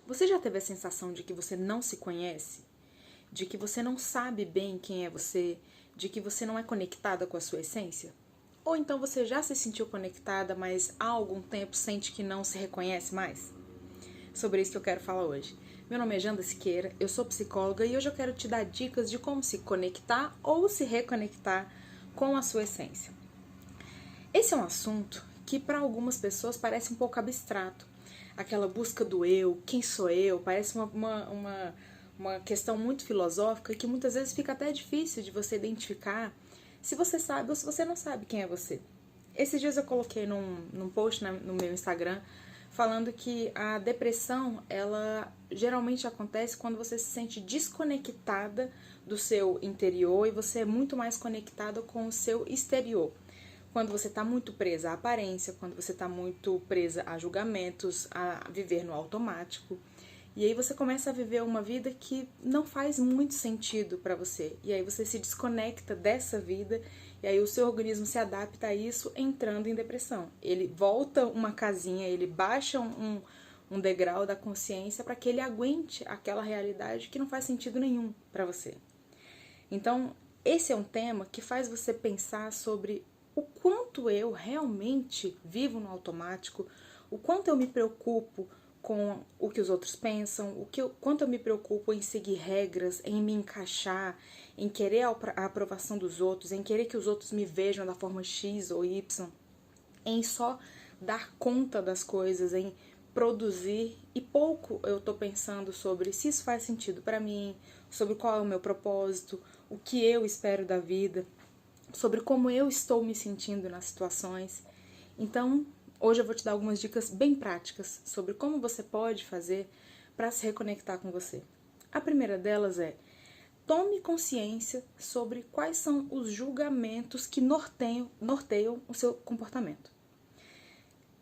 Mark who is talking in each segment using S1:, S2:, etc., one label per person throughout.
S1: Você já teve a sensação de que você não se conhece? De que você não sabe bem quem é você? De que você não é conectada com a sua essência? Ou então você já se sentiu conectada, mas há algum tempo sente que não se reconhece mais? Sobre isso que eu quero falar hoje. Meu nome é Janda Siqueira, eu sou psicóloga e hoje eu quero te dar dicas de como se conectar ou se reconectar com a sua essência. Esse é um assunto que para algumas pessoas parece um pouco abstrato. Aquela busca do eu, quem sou eu, parece uma questão muito filosófica que muitas vezes fica até difícil de você identificar se você sabe ou se você não sabe quem é você. Esses dias eu coloquei num post no meu Instagram falando que a depressão, ela geralmente acontece quando você se sente desconectada do seu interior e você é muito mais conectada com o seu exterior. Quando você está muito presa à aparência, quando você está muito presa a julgamentos, a viver no automático. E aí você começa a viver uma vida que não faz muito sentido para você. E aí você se desconecta dessa vida e aí o seu organismo se adapta a isso entrando em depressão. Ele volta uma casinha, ele baixa um degrau da consciência para que ele aguente aquela realidade que não faz sentido nenhum para você. Então, esse é um tema que faz você pensar sobre o quanto eu realmente vivo no automático, o quanto eu me preocupo com o que os outros pensam, quanto eu me preocupo em seguir regras, em me encaixar, em querer a aprovação dos outros, em querer que os outros me vejam da forma X ou Y, em só dar conta das coisas, em produzir, e pouco eu tô pensando sobre se isso faz sentido para mim, sobre qual é o meu propósito, o que eu espero da vida, sobre como eu estou me sentindo nas situações. Então, hoje eu vou te dar algumas dicas bem práticas sobre como você pode fazer para se reconectar com você. A primeira delas é: tome consciência sobre quais são os julgamentos que norteiam o seu comportamento.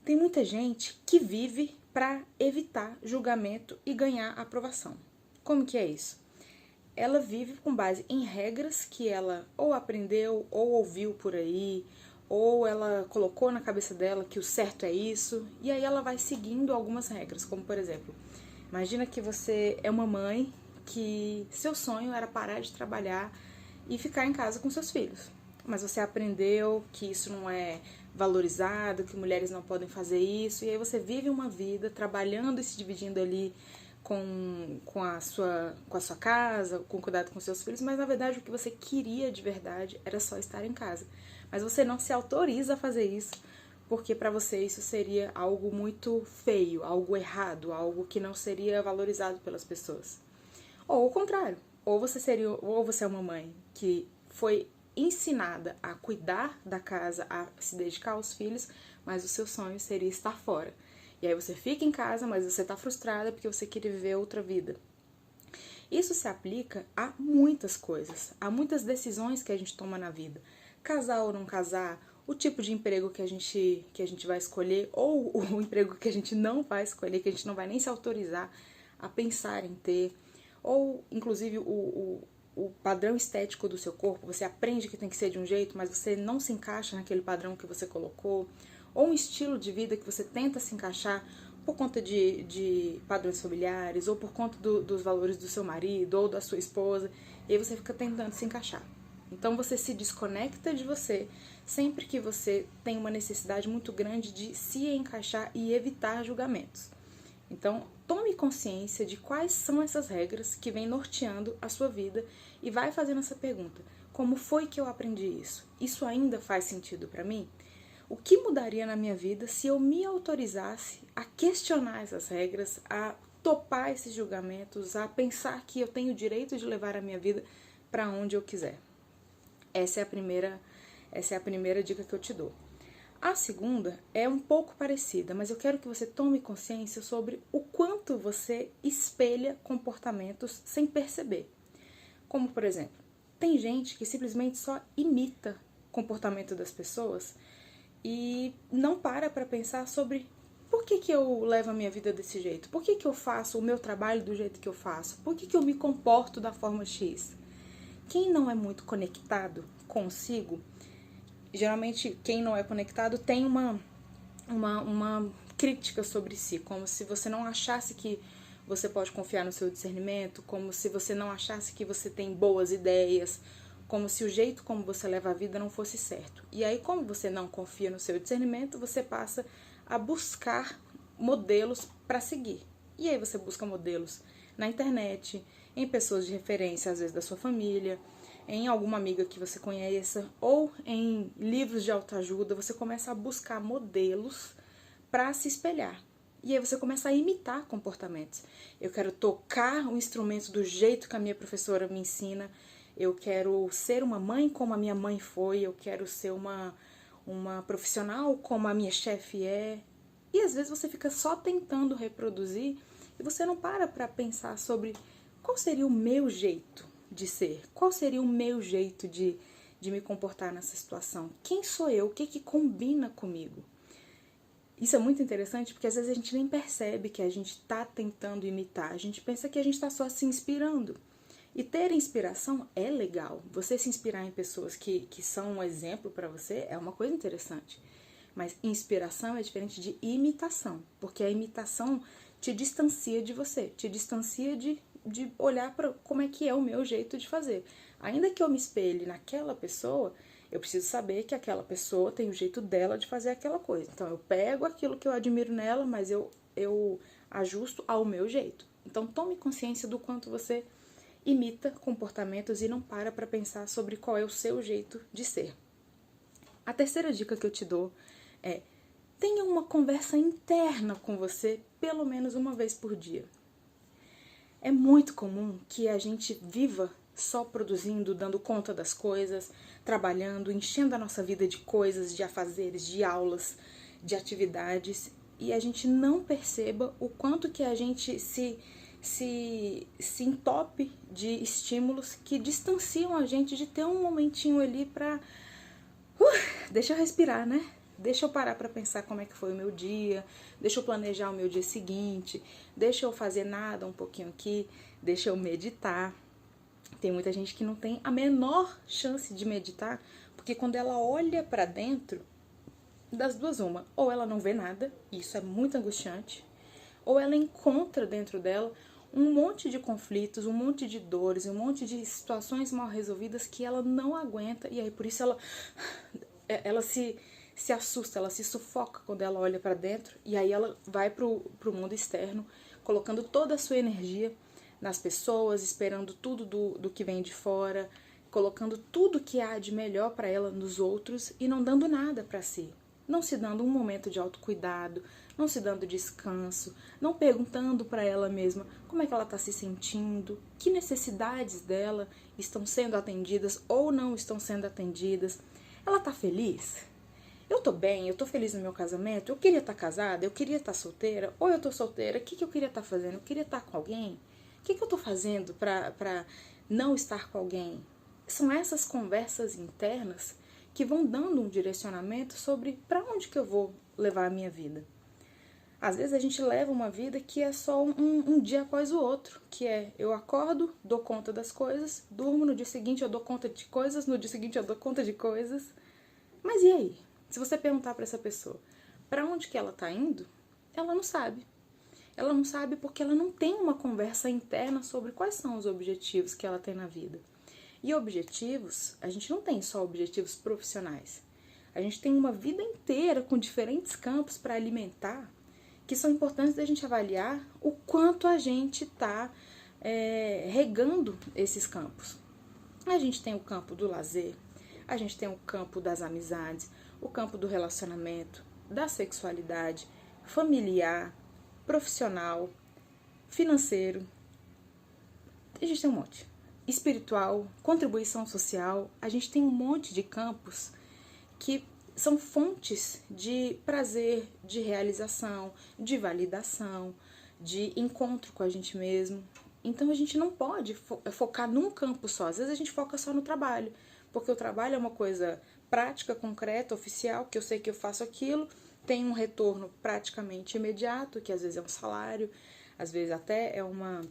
S1: Tem muita gente que vive para evitar julgamento e ganhar aprovação. Como que é isso? Ela vive com base em regras que ela ou aprendeu, ou ouviu por aí, ou ela colocou na cabeça dela que o certo é isso, e aí ela vai seguindo algumas regras, como por exemplo, imagina que você é uma mãe que seu sonho era parar de trabalhar e ficar em casa com seus filhos, mas você aprendeu que isso não é valorizado, que mulheres não podem fazer isso, e aí você vive uma vida trabalhando e se dividindo ali com a sua casa, com cuidado com seus filhos, mas na verdade o que você queria de verdade era só estar em casa. Mas você não se autoriza a fazer isso, porque para você isso seria algo muito feio, algo errado, algo que não seria valorizado pelas pessoas. Ou o contrário, ou você é uma mãe que foi ensinada a cuidar da casa, a se dedicar aos filhos, mas o seu sonho seria estar fora. E aí você fica em casa, mas você tá frustrada porque você queria viver outra vida. Isso se aplica a muitas coisas, a muitas decisões que a gente toma na vida. Casar ou não casar, o tipo de emprego que a gente vai escolher, ou o emprego que a gente não vai escolher, que a gente não vai nem se autorizar a pensar em ter, ou inclusive o padrão estético do seu corpo. Você aprende que tem que ser de um jeito, mas você não se encaixa naquele padrão que você colocou, ou um estilo de vida que você tenta se encaixar por conta de padrões familiares, ou por conta dos valores do seu marido ou da sua esposa, e aí você fica tentando se encaixar. Então você se desconecta de você sempre que você tem uma necessidade muito grande de se encaixar e evitar julgamentos. Então, tome consciência de quais são essas regras que vêm norteando a sua vida e vai fazendo essa pergunta: como foi que eu aprendi isso? Isso ainda faz sentido para mim? O que mudaria na minha vida se eu me autorizasse a questionar essas regras, a topar esses julgamentos, a pensar que eu tenho o direito de levar a minha vida para onde eu quiser? Essa é a primeira dica que eu te dou. A segunda é um pouco parecida, mas eu quero que você tome consciência sobre o quanto você espelha comportamentos sem perceber. Como, por exemplo, tem gente que simplesmente só imita o comportamento das pessoas e não para pensar sobre por que eu levo a minha vida desse jeito, por que eu faço o meu trabalho do jeito que eu faço, por que eu me comporto da forma X. Quem não é muito conectado consigo, geralmente quem não é conectado tem uma crítica sobre si, como se você não achasse que você pode confiar no seu discernimento, como se você não achasse que você tem boas ideias, como se o jeito como você leva a vida não fosse certo. E aí, como você não confia no seu discernimento, você passa a buscar modelos para seguir. E aí você busca modelos na internet, em pessoas de referência, às vezes da sua família, em alguma amiga que você conheça, ou em livros de autoajuda. Você começa a buscar modelos para se espelhar. E aí você começa a imitar comportamentos. Eu quero tocar o instrumento do jeito que a minha professora me ensina. Eu quero ser uma mãe como a minha mãe foi. Eu quero ser uma profissional como a minha chefe é. E às vezes você fica só tentando reproduzir e você não para pensar sobre qual seria o meu jeito de ser. Qual seria o meu jeito de me comportar nessa situação. Quem sou eu? O que combina comigo? Isso é muito interessante porque às vezes a gente nem percebe que a gente está tentando imitar. A gente pensa que a gente está só se inspirando. E ter inspiração é legal. Você se inspirar em pessoas que são um exemplo para você é uma coisa interessante. Mas inspiração é diferente de imitação. Porque a imitação te distancia de você. Te distancia de olhar para como é que é o meu jeito de fazer. Ainda que eu me espelhe naquela pessoa, eu preciso saber que aquela pessoa tem o jeito dela de fazer aquela coisa. Então eu pego aquilo que eu admiro nela, mas eu ajusto ao meu jeito. Então tome consciência do quanto você imita comportamentos e não para pensar sobre qual é o seu jeito de ser. A terceira dica que eu te dou é: tenha uma conversa interna com você pelo menos uma vez por dia. É muito comum que a gente viva só produzindo, dando conta das coisas, trabalhando, enchendo a nossa vida de coisas, de afazeres, de aulas, de atividades, e a gente não perceba o quanto que a gente se entope de estímulos que distanciam a gente de ter um momentinho ali pra... deixa eu respirar, né? Deixa eu parar para pensar como é que foi o meu dia, deixa eu planejar o meu dia seguinte, deixa eu fazer nada um pouquinho aqui, deixa eu meditar. Tem muita gente que não tem a menor chance de meditar, porque quando ela olha para dentro, das duas uma, ou ela não vê nada, e isso é muito angustiante, ou ela encontra dentro dela um monte de conflitos, um monte de dores, um monte de situações mal resolvidas que ela não aguenta, e aí por isso ela se assusta, ela se sufoca quando ela olha para dentro, e aí ela vai pro mundo externo, colocando toda a sua energia nas pessoas, esperando tudo do que vem de fora, colocando tudo que há de melhor para ela nos outros e não dando nada para si. Não se dando um momento de autocuidado, não se dando descanso, não perguntando para ela mesma como é que ela está se sentindo, que necessidades dela estão sendo atendidas ou não estão sendo atendidas. Ela está feliz? Eu tô bem, eu tô feliz no meu casamento, eu queria estar casada, eu queria estar solteira, ou eu tô solteira, o que eu queria estar fazendo? Eu queria estar com alguém? O que eu tô fazendo pra não estar com alguém? São essas conversas internas que vão dando um direcionamento sobre para onde que eu vou levar a minha vida. Às vezes a gente leva uma vida que é só um dia após o outro, que é eu acordo, dou conta das coisas, durmo, no dia seguinte eu dou conta de coisas, no dia seguinte eu dou conta de coisas. Mas e aí? Se você perguntar para essa pessoa para onde que ela tá indo, ela não sabe. Ela não sabe porque ela não tem uma conversa interna sobre quais são os objetivos que ela tem na vida. E objetivos, a gente não tem só objetivos profissionais. A gente tem uma vida inteira com diferentes campos para alimentar, que são importantes da gente avaliar o quanto a gente está regando esses campos. A gente tem o campo do lazer, a gente tem o campo das amizades, o campo do relacionamento, da sexualidade, familiar, profissional, financeiro. A gente tem um monte. Espiritual, contribuição social. A gente tem um monte de campos que são fontes de prazer, de realização, de validação, de encontro com a gente mesmo. Então a gente não pode focar num campo só. Às vezes a gente foca só no trabalho, porque o trabalho é uma coisa prática, concreta, oficial, que eu sei que eu faço aquilo, tem um retorno praticamente imediato, que às vezes é um salário, às vezes até é uma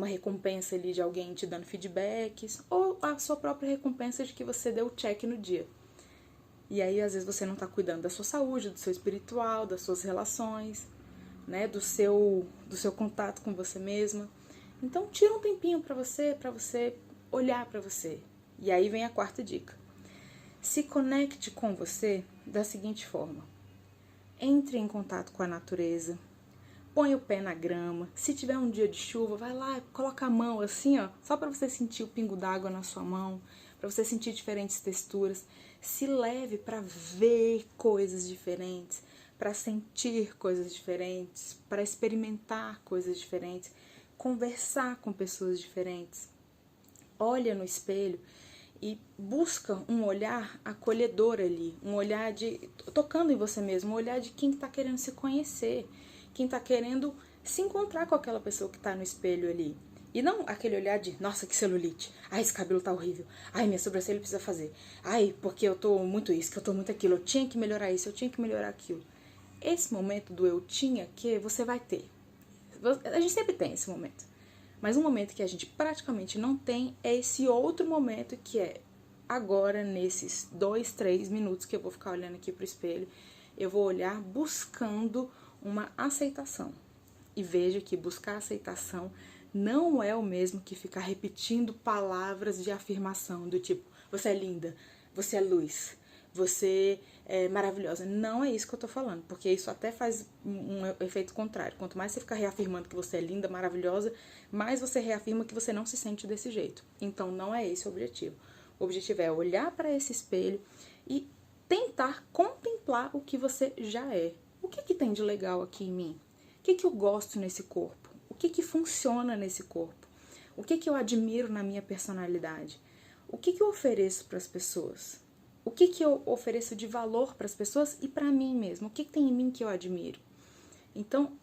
S1: recompensa ali de alguém te dando feedbacks, ou a sua própria recompensa de que você deu o check no dia. E aí às vezes você não está cuidando da sua saúde, do seu espiritual, das suas relações, né, do seu contato com você mesma. Então tira um tempinho para você olhar para você. E aí vem a quarta dica. Se conecte com você da seguinte forma: entre em contato com a natureza, põe o pé na grama. Se tiver um dia de chuva, vai lá, coloca a mão assim, ó, só para você sentir o pingo d'água na sua mão, para você sentir diferentes texturas. Se leve para ver coisas diferentes, para sentir coisas diferentes, para experimentar coisas diferentes, conversar com pessoas diferentes. Olha no espelho e busca um olhar acolhedor ali, um olhar tocando em você mesmo, um olhar de quem está querendo se conhecer, quem está querendo se encontrar com aquela pessoa que está no espelho ali. E não aquele olhar de, nossa, que celulite, ai, esse cabelo tá horrível, ai, minha sobrancelha precisa fazer, ai, porque eu tô muito isso, que eu tô muito aquilo, eu tinha que melhorar isso, eu tinha que melhorar aquilo. Esse momento do eu tinha que, você vai ter. A gente sempre tem esse momento. Mas um momento que a gente praticamente não tem é esse outro momento que é agora, nesses 2, 3 minutos que eu vou ficar olhando aqui pro espelho, eu vou olhar buscando uma aceitação. E veja que buscar aceitação não é o mesmo que ficar repetindo palavras de afirmação do tipo, você é linda, você é luz, você é maravilhosa. Não é isso que eu tô falando, porque isso até faz um efeito contrário. Quanto mais você ficar reafirmando que você é linda, maravilhosa, mais você reafirma que você não se sente desse jeito. Então não é esse o objetivo. O objetivo é olhar para esse espelho e tentar contemplar o que você já é. O que tem de legal aqui em mim? O que eu gosto nesse corpo? O que funciona nesse corpo? O que eu admiro na minha personalidade? O que eu ofereço para as pessoas? O que eu ofereço de valor para as pessoas e para mim mesmo? O que tem em mim que eu admiro? Então,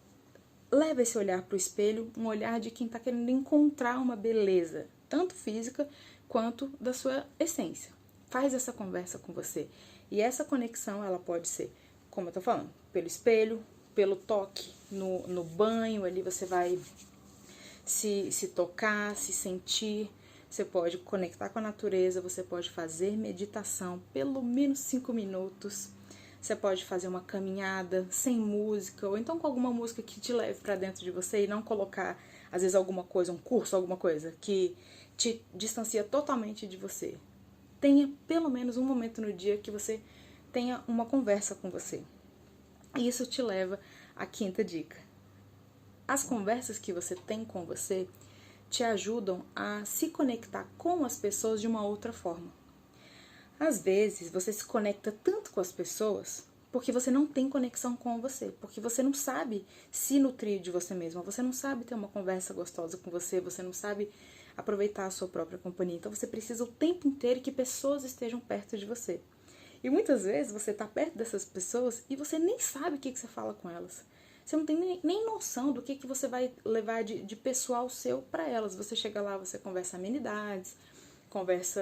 S1: leva esse olhar para o espelho, um olhar de quem está querendo encontrar uma beleza, tanto física quanto da sua essência. Faz essa conversa com você. E essa conexão, ela pode ser, como eu tô falando, pelo espelho, pelo toque no banho, ali você vai se tocar, se sentir. Você pode conectar com a natureza, você pode fazer meditação, pelo menos 5 minutos. Você pode fazer uma caminhada sem música, ou então com alguma música que te leve para dentro de você e não colocar, às vezes, alguma coisa, um curso, alguma coisa que te distancia totalmente de você. Tenha pelo menos um momento no dia que você tenha uma conversa com você. E isso te leva à quinta dica. As conversas que você tem com você te ajudam a se conectar com as pessoas de uma outra forma. Às vezes, você se conecta tanto com as pessoas porque você não tem conexão com você, porque você não sabe se nutrir de você mesma, você não sabe ter uma conversa gostosa com você, você não sabe aproveitar a sua própria companhia. Então, você precisa o tempo inteiro que pessoas estejam perto de você. E muitas vezes, você está perto dessas pessoas e você nem sabe o que você fala com elas. Você não tem nem noção do que você vai levar de pessoal seu para elas. Você chega lá, você conversa amenidades, conversa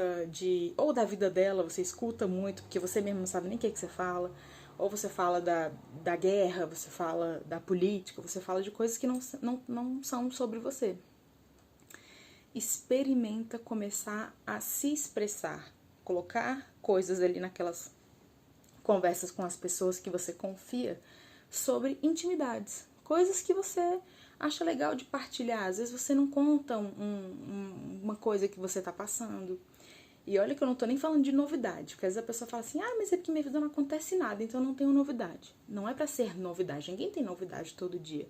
S1: ou da vida dela, você escuta muito, porque você mesmo não sabe nem o que você fala, ou você fala da guerra, você fala da política, você fala de coisas que não são sobre você. Experimenta começar a se expressar, colocar coisas ali naquelas conversas com as pessoas que você confia, sobre intimidades, coisas que você acha legal de partilhar. Às vezes você não conta uma coisa que você tá passando. E olha que eu não tô nem falando de novidade, porque às vezes a pessoa fala assim, mas é porque minha vida não acontece nada, então eu não tenho novidade. Não é pra ser novidade, ninguém tem novidade todo dia.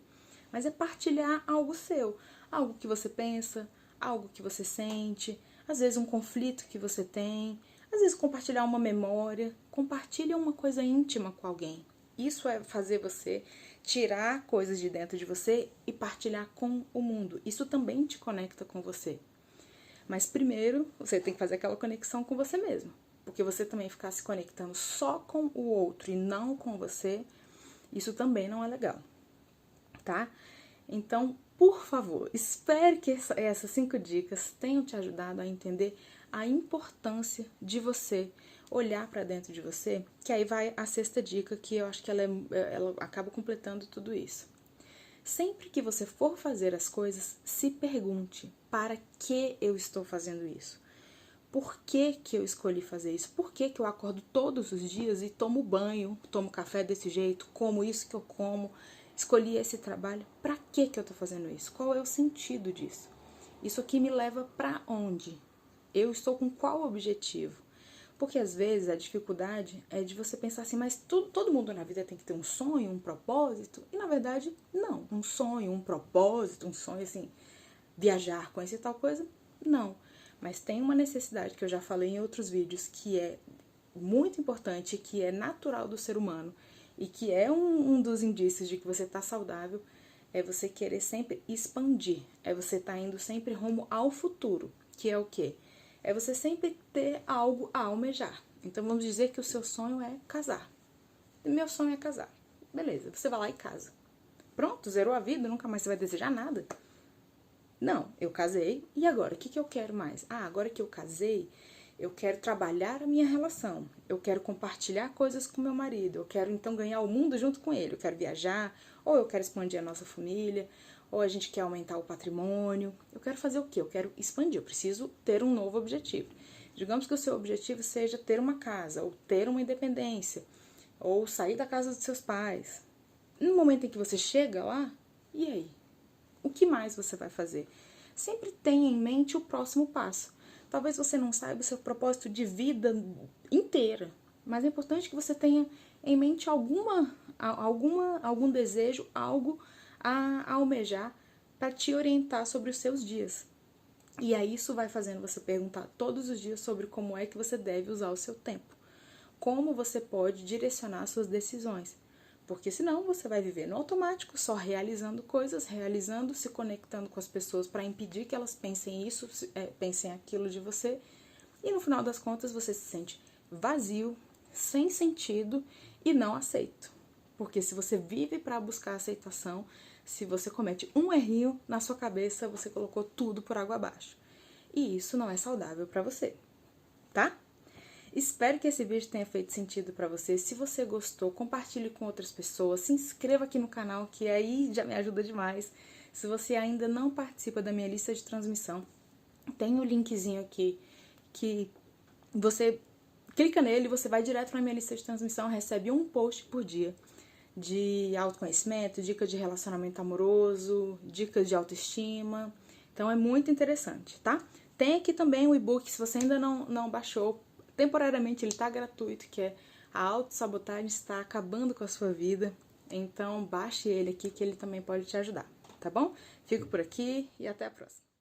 S1: Mas é partilhar algo seu, algo que você pensa, algo que você sente, às vezes um conflito que você tem, às vezes compartilhar uma memória, compartilha uma coisa íntima com alguém. Isso é fazer você tirar coisas de dentro de você e partilhar com o mundo. Isso também te conecta com você. Mas primeiro, você tem que fazer aquela conexão com você mesmo. Porque você também ficar se conectando só com o outro e não com você, isso também não é legal. Tá? Então, por favor, espere que essas 5 dicas tenham te ajudado a entender a importância de você olhar para dentro de você, que aí vai a 6ª dica, que eu acho que ela acaba completando tudo isso. Sempre que você for fazer as coisas, se pergunte, para que eu estou fazendo isso? Por que eu escolhi fazer isso? Por que eu acordo todos os dias e tomo banho, tomo café desse jeito, como isso que eu como? Escolhi esse trabalho, pra que eu tô fazendo isso? Qual é o sentido disso? Isso aqui me leva pra onde? Eu estou com qual objetivo? Porque às vezes a dificuldade é de você pensar assim, mas todo mundo na vida tem que ter um sonho, um propósito. E na verdade, não. Um sonho, um propósito, um sonho assim, viajar, conhecer tal coisa, não. Mas tem uma necessidade que eu já falei em outros vídeos, que é muito importante, que é natural do ser humano e que é um dos indícios de que você está saudável, é você querer sempre expandir, é você estar indo sempre rumo ao futuro, que é o quê? É você sempre ter algo a almejar. Então vamos dizer que o seu sonho é casar. Meu sonho é casar. Beleza, você vai lá e casa. Pronto, zerou a vida, nunca mais você vai desejar nada. Não, eu casei, e agora? O que eu quero mais? Ah, agora que eu casei, eu quero trabalhar a minha relação. Eu quero compartilhar coisas com meu marido. Eu quero, então, ganhar o mundo junto com ele. Eu quero viajar, ou eu quero expandir a nossa família, ou a gente quer aumentar o patrimônio. Eu quero fazer o quê? Eu quero expandir, eu preciso ter um novo objetivo. Digamos que o seu objetivo seja ter uma casa, ou ter uma independência, ou sair da casa dos seus pais. No momento em que você chega lá, e aí? O que mais você vai fazer? Sempre tenha em mente o próximo passo. Talvez você não saiba o seu propósito de vida inteira, mas é importante que você tenha em mente algum desejo, algo a almejar para te orientar sobre os seus dias. E aí isso vai fazendo você perguntar todos os dias sobre como é que você deve usar o seu tempo. Como você pode direcionar suas decisões. Porque senão você vai viver no automático, só realizando coisas, se conectando com as pessoas para impedir que elas pensem isso, pensem aquilo de você. E no final das contas você se sente vazio, sem sentido e não aceito. Porque se você vive para buscar aceitação, se você comete um errinho na sua cabeça, você colocou tudo por água abaixo. E isso não é saudável para você, tá? Espero que esse vídeo tenha feito sentido para você. Se você gostou, compartilhe com outras pessoas. Se inscreva aqui no canal, que aí já me ajuda demais. Se você ainda não participa da minha lista de transmissão, tem o linkzinho aqui que você clica nele, você vai direto na minha lista de transmissão, recebe um post por dia de autoconhecimento, dicas de relacionamento amoroso, dicas de autoestima. Então é muito interessante, tá? Tem aqui também o e-book, se você ainda não baixou, temporariamente ele está gratuito, que é A Autossabotagem Está Acabando com a Sua Vida. Então baixe ele aqui que ele também pode te ajudar, tá bom? Fico por aqui e até a próxima.